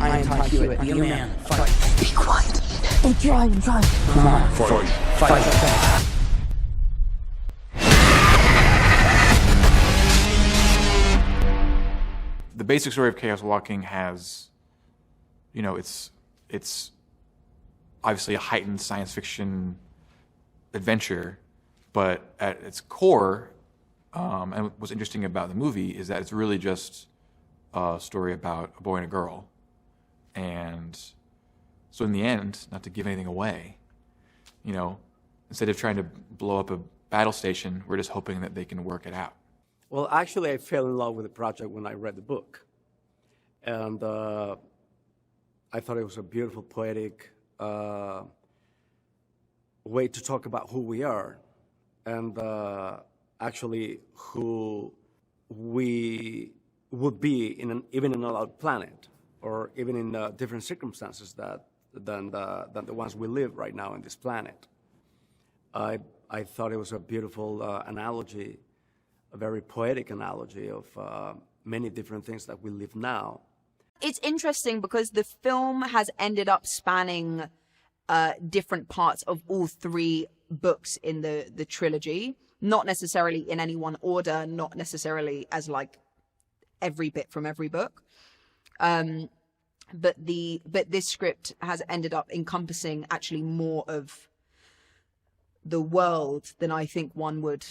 I am Todd Hewitt. Be a man. Fight. Be quiet. I'm trying. Come on. Fight. The basic story of Chaos Walking has, you know, it's obviously a heightened science fiction adventure, but at its core, and what's interesting about the movie is that it's really just a story about a boy and a girl. And so in the end, not to give anything away, you know, instead of trying to blow up a battle station, we're just hoping that they can work it out. Well, actually, I fell in love with the project when I read the book. And I thought it was a beautiful, poetic way to talk about who we are and actually who we would be even in another planet or even in different circumstances than the ones we live right now on this planet. I thought it was a beautiful analogy, a very poetic analogy of many different things that we live now. It's interesting because the film has ended up spanning different parts of all three books in the trilogy, not necessarily in any one order, not necessarily as like every bit from every book. But this script has ended up encompassing actually more of the world than I think one would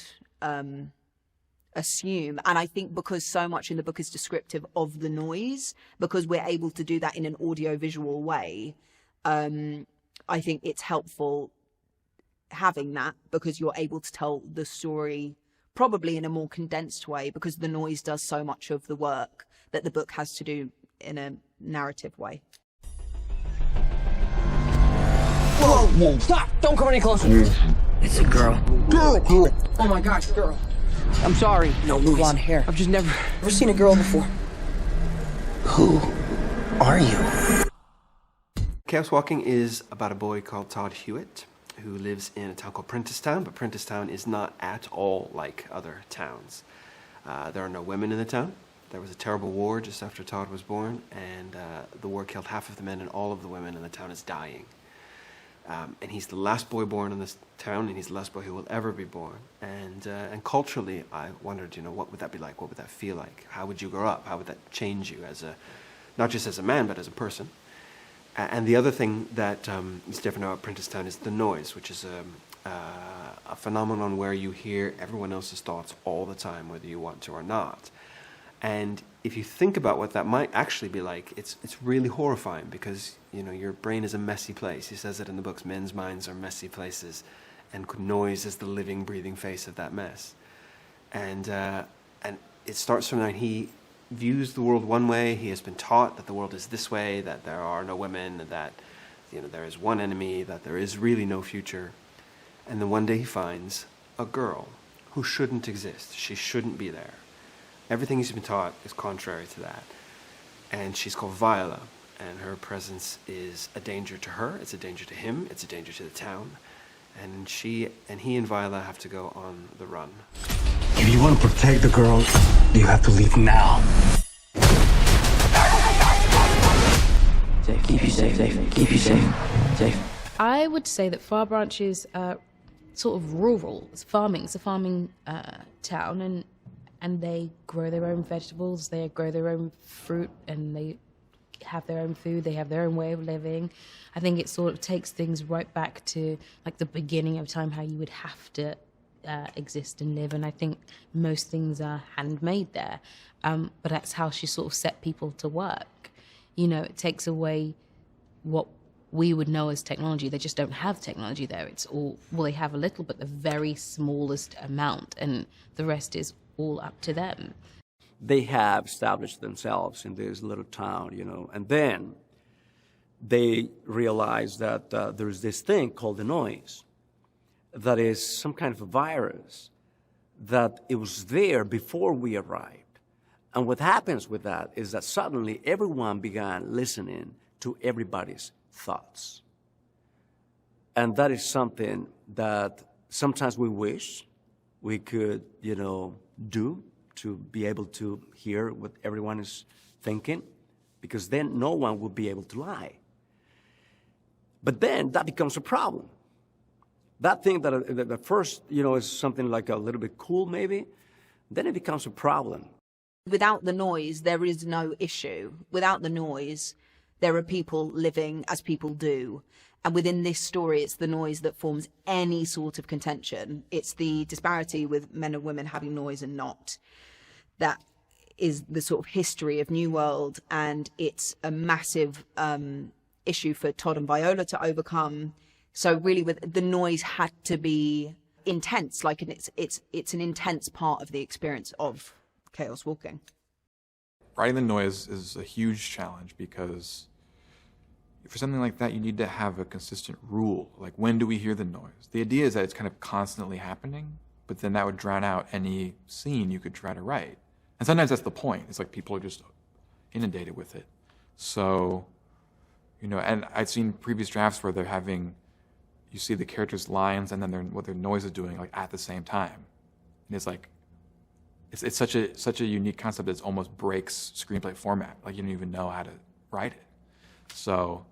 assume. And I think because so much in the book is descriptive of the noise, because we're able to do that in an audio-visual way, I think it's helpful having that because you're able to tell the story probably in a more condensed way because the noise does so much of the work that the book has to do in a narrative way. Whoa, stop! Don't come any closer. It's a girl. Girl! Oh my gosh, girl. I'm sorry. No, move Please. on here. I've just never seen a girl before. Who are you? Chaos Walking is about a boy called Todd Hewitt who lives in a town called Prentiss Town, but Prentiss Town is not at all like other towns. There are no women in the town. There was a terrible war just after Todd was born, and the war killed half of the men, and all of the women in the town is dying. And he's the last boy born in this town, and he's the last boy who will ever be born. And culturally, I wondered, you know, what would that be like? What would that feel like? How would you grow up? How would that change you as not just as a man, but as a person? And the other thing that is different about Prentiss Town is the noise, which is a phenomenon where you hear everyone else's thoughts all the time, whether you want to or not. And if you think about what that might actually be like, it's really horrifying because, you know, your brain is a messy place. He says it in the books, men's minds are messy places, and noise is the living, breathing face of that mess. And it starts from there, and he views the world one way. He has been taught that the world is this way, that there are no women, that, you know, there is one enemy, that there is really no future. And then one day he finds a girl who shouldn't exist. She shouldn't be there. Everything he's been taught is contrary to that. And she's called Viola, and her presence is a danger to her, it's a danger to him, it's a danger to the town. And he and Viola have to go on the run. If you want to protect the girl, you have to leave now. Safe, keep you safe, keep you safe. I would say that Far Branch is sort of rural. It's a farming town, and they grow their own vegetables, they grow their own fruit, and they have their own food, they have their own way of living. I think it sort of takes things right back to like the beginning of time, how you would have to exist and live, and I think most things are handmade there. But that's how she sort of set people to work. You know, it takes away what we would know as technology. They just don't have technology there. It's all, well, they have a little, but the very smallest amount, and the rest is all up to them. They have established themselves in this little town, you know, and then they realize that there's this thing called the noise that is some kind of a virus, that it was there before we arrived. And what happens with that is that suddenly everyone began listening to everybody's thoughts. And that is something that sometimes we wish we could, you know, do, to be able to hear what everyone is thinking. because then no one will be able to lie. But then that becomes a problem. That thing that at first, is something like a little bit cool maybe, then it becomes a problem. Without the noise, there is no issue. Without the noise, there are people living as people do. And within this story, it's the noise that forms any sort of contention. It's the disparity with men and women having noise and not. That is the sort of history of New World, and it's a massive issue for Todd and Viola to overcome. So really, with the noise had to be intense, like it's an intense part of the experience of Chaos Walking. Writing the noise is a huge challenge because for something like that, you need to have a consistent rule. Like, when do we hear the noise? The idea is that it's kind of constantly happening, but then that would drown out any scene you could try to write. And sometimes that's the point. It's like people are just inundated with it. So, and I've seen previous drafts where they're having, you see the characters' lines and then what their noise is doing like at the same time. And it's like, it's such a unique concept that it almost breaks screenplay format. Like, you don't even know how to write it. So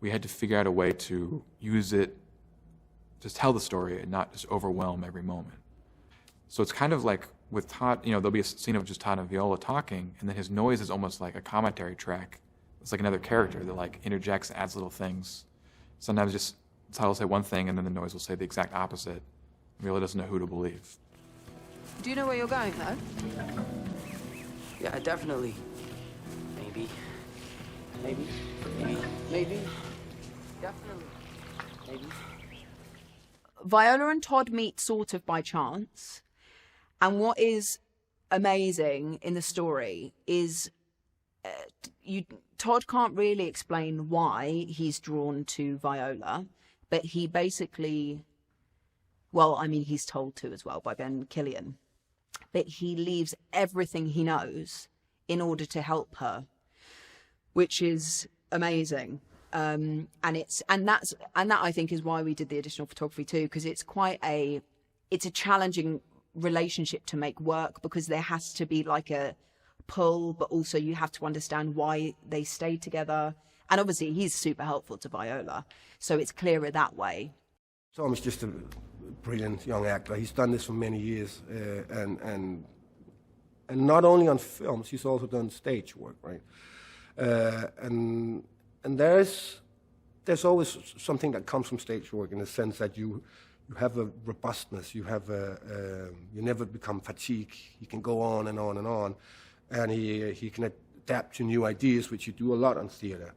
we had to figure out a way to use it to tell the story and not just overwhelm every moment. So it's kind of like with Todd, there'll be a scene of just Todd and Viola talking, and then his noise is almost like a commentary track. It's like another character that like interjects, adds little things. Sometimes just Todd will say one thing, and then the noise will say the exact opposite. Viola doesn't know who to believe. Do you know where you're going, though? Yeah, definitely. Maybe. Definitely. Maybe. Viola and Todd meet sort of by chance. And what is amazing in the story is Todd can't really explain why he's drawn to Viola, but he basically, he's told to as well by Ben Killian, but he leaves everything he knows in order to help her, which is amazing. And that I think is why we did the additional photography too, because it's it's a challenging relationship to make work, because there has to be like a pull, but also you have to understand why they stayed together. And obviously he's super helpful to Viola, so it's clearer that way. Tom is just a brilliant young actor. He's done this for many years, and not only on films, he's also done stage work, right? And there's always something that comes from stage work, in the sense that you have a robustness, you never become fatigued. You can go on and on and on, and he can adapt to new ideas, which you do a lot on theater.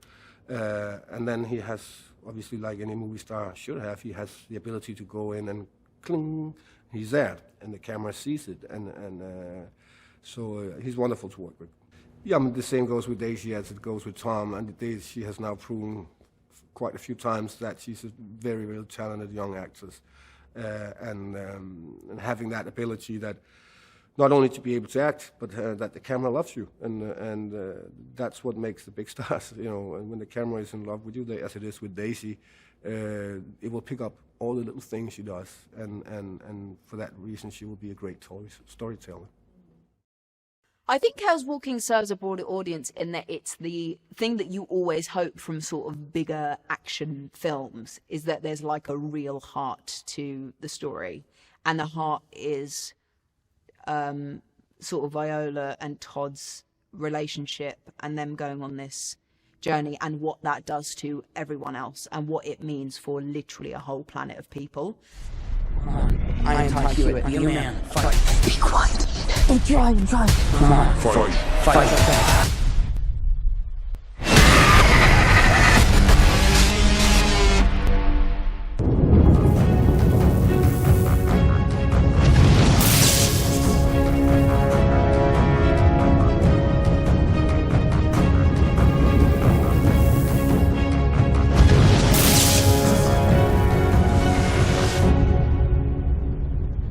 And then he has, obviously, like any movie star should have, he has the ability to go in and cling, he's there, and the camera sees it, so he's wonderful to work with. Yeah, the same goes with Daisy as it goes with Tom, and Daisy, she has now proven quite a few times that she's a very, very talented young actress, and having that ability, that not only to be able to act, but that the camera loves you, and that's what makes the big stars. And when the camera is in love with you, as it is with Daisy, it will pick up all the little things she does, and for that reason, she will be a great storyteller. I think Chaos Walking serves a broader audience in that it's the thing that you always hope from sort of bigger action films, is that there's like a real heart to the story. And the heart is sort of Viola and Todd's relationship and them going on this journey, and what that does to everyone else, and what it means for literally a whole planet of people. I am Todd Hewitt. Be a man. Fight. Be quiet. I'm trying. Come on. Fight.